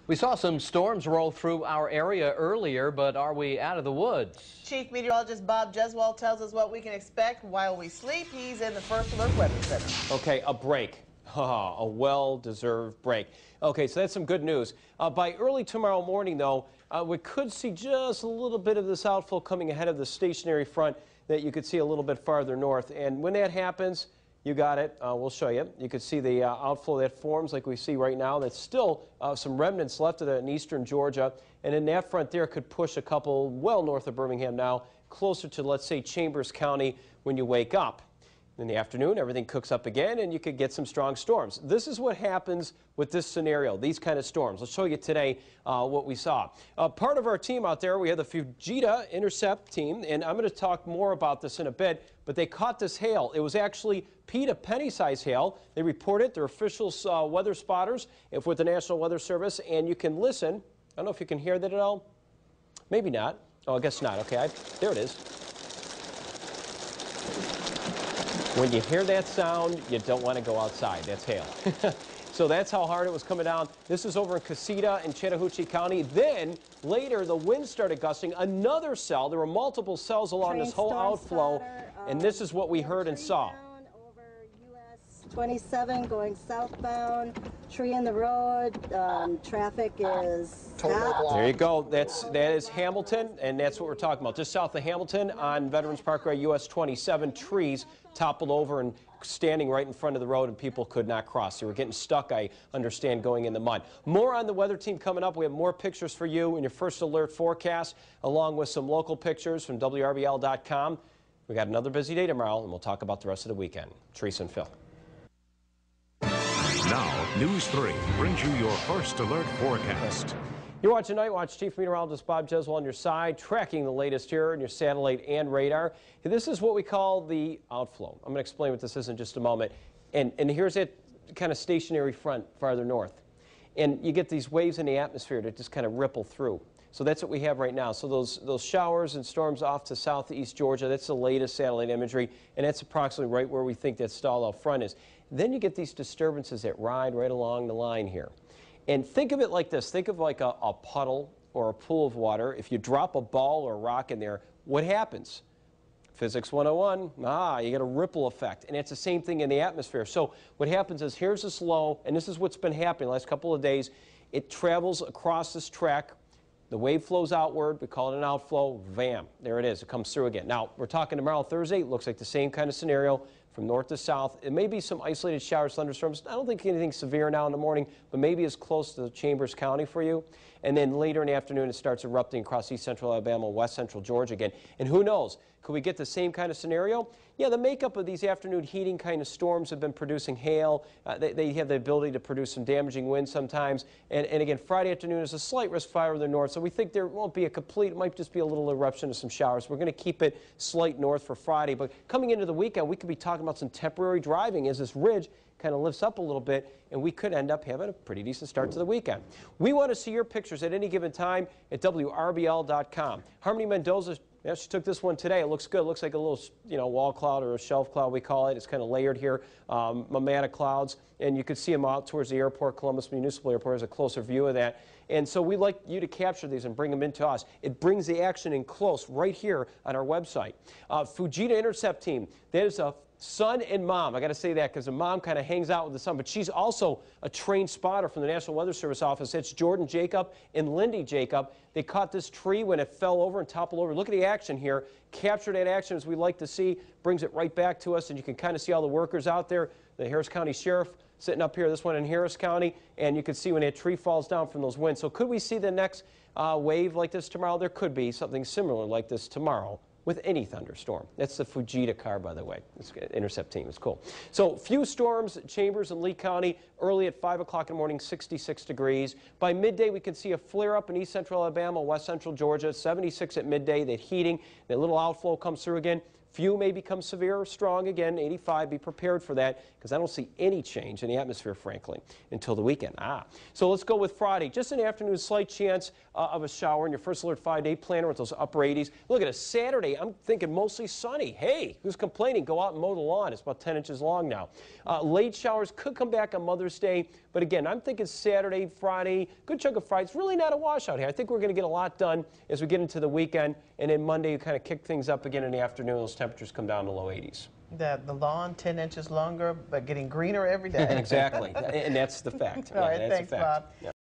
We saw some storms roll through our area earlier, but are we out of the woods? Chief Meteorologist Bob Jeswald tells us what we can expect while we sleep. He's in the First Alert Weather Center. Okay, a break. A well-deserved break. Okay, so that's some good news. By early tomorrow morning, though, we could see just a little bit of this outflow coming ahead of the stationary front that you could see a little bit farther north. And when that happens, you got it. We'll show you. You can see the outflow that forms like we see right now. That's still some remnants left of that in eastern Georgia. And in that front there could push a couple well north of Birmingham now, closer to, let's say, Chambers County when you wake up. In the afternoon, everything cooks up again, and you could get some strong storms. This is what happens with this scenario, these kind of storms. Let's show you today what we saw. Part of our team out there, we have the Fujita intercept team, and I'm going to talk more about this in a bit, but they caught this hail. It was actually pea to penny size hail. They reported, they're official weather spotters with the National Weather Service, and you can listen. I don't know if you can hear that at all. Maybe not. Oh, I guess not. Okay, there it is. When you hear that sound, you don't want to go outside. That's hail. So that's how hard it was coming down. This is over in Cusseta in Chattahoochee County. Then later, the wind started gusting. Another cell. There were multiple cells along this whole outflow. And this is what we heard and saw. Over US 27 going southbound. Tree in the road. Traffic is stopped. There you go. That is Hamilton, and that's what we're talking about. Just south of Hamilton on Veterans Parkway, US 27, trees toppled over and standing right in front of the road, and people could not cross. They were getting stuck, I understand, going in the mud. More on the weather team coming up. We have more pictures for you in your First Alert forecast, along with some local pictures from WRBL.com. We got another busy day tomorrow, and we'll talk about the rest of the weekend. Teresa and Phil. Now, News 3 brings you your First Alert forecast. You're watching Night Watch. Chief Meteorologist Bob Jeswald on your side, tracking the latest here on your satellite and radar. This is what we call the outflow. I'm going to explain what this is in just a moment. And here's it, kind of stationary front farther north. And you get these waves in the atmosphere that just kind of ripple through. So that's what we have right now. So those showers and storms off to southeast Georgia, that's the latest satellite imagery, and that's approximately right where we think that stall out front is. Then you get these disturbances that ride right along the line here. And think of it like this. Think of like a puddle or a pool of water. If you drop a ball or a rock in there, what happens? Physics 101, you get a ripple effect. And it's the same thing in the atmosphere. So what happens is here's this low, and this is what's been happening the last couple of days. It travels across this track. The wave flows outward. We call it an outflow. Bam, there it is. It comes through again. Now, we're talking tomorrow, Thursday. It looks like the same kind of scenario from north to south. It may be some isolated showers, thunderstorms. I don't think anything severe now in the morning, but maybe as close to Chambers County for you. And then later in the afternoon, it starts erupting across east central Alabama, west central Georgia again. And who knows? Could we get the same kind of scenario? Yeah, the makeup of these afternoon heating kind of storms have been producing hail. They have the ability to produce some damaging winds sometimes. And again, Friday afternoon is a slight risk farther north, so we think there won't be a complete, it might just be a little eruption of some showers. We're going to keep it slight north for Friday. But coming into the weekend, we could be talking about some temporary driving as this ridge kind of lifts up a little bit, and we could end up having a pretty decent start to the weekend. We want to see your pictures at any given time at WRBL.com. Harmony Mendoza, yeah, she took this one today. It looks good. It looks like a little, wall cloud or a shelf cloud, we call it. It's kind of layered here, mammatic clouds, and you could see them out towards the airport, Columbus Municipal Airport. There's a closer view of that. And so we'd like you to capture these and bring them into us. It brings the action in close right here on our website. Fujita Intercept Team, that is a son and mom. I got to say that because the mom kind of hangs out with the son, but she's also a trained spotter from the National Weather Service office. It's Jordan Jacob and Lindy Jacob. They caught this tree when it fell over and toppled over. Look at the action here. Capture that action as we like to see. Brings it right back to us, and you can kind of see all the workers out there. The Harris County Sheriff sitting up here, this one in Harris County, and you can see when that tree falls down from those winds. So could we see the next wave like this tomorrow? There could be something similar like this tomorrow with any thunderstorm. That's the Fujita car, by the way. It's intercept team. It's cool. So few storms, Chambers and Lee County, early at 5 o'clock in the morning, 66 degrees. By midday, we can see a flare-up in east central Alabama, west central Georgia, 76 at midday. That heating, that little outflow comes through again. Few may become severe or strong again, 85. Be prepared for that because I don't see any change in the atmosphere, frankly, until the weekend. So let's go with Friday. Just an afternoon, slight chance of a shower in your first alert 5-day planner with those upper 80s. Look at a Saturday. I'm thinking mostly sunny. Hey, who's complaining? Go out and mow the lawn. It's about 10 inches long now. Late showers could come back on Mother's Day. But again, I'm thinking Saturday, Friday, good chunk of Friday. It's really not a washout here. I think we're going to get a lot done as we get into the weekend. And then Monday, you kind of kick things up again in the afternoon. Those temperatures come down to low 80s. The lawn 10 inches longer, but getting greener every day. Exactly. And that's the fact. All right, that's thanks, a fact. Bob. Yeah.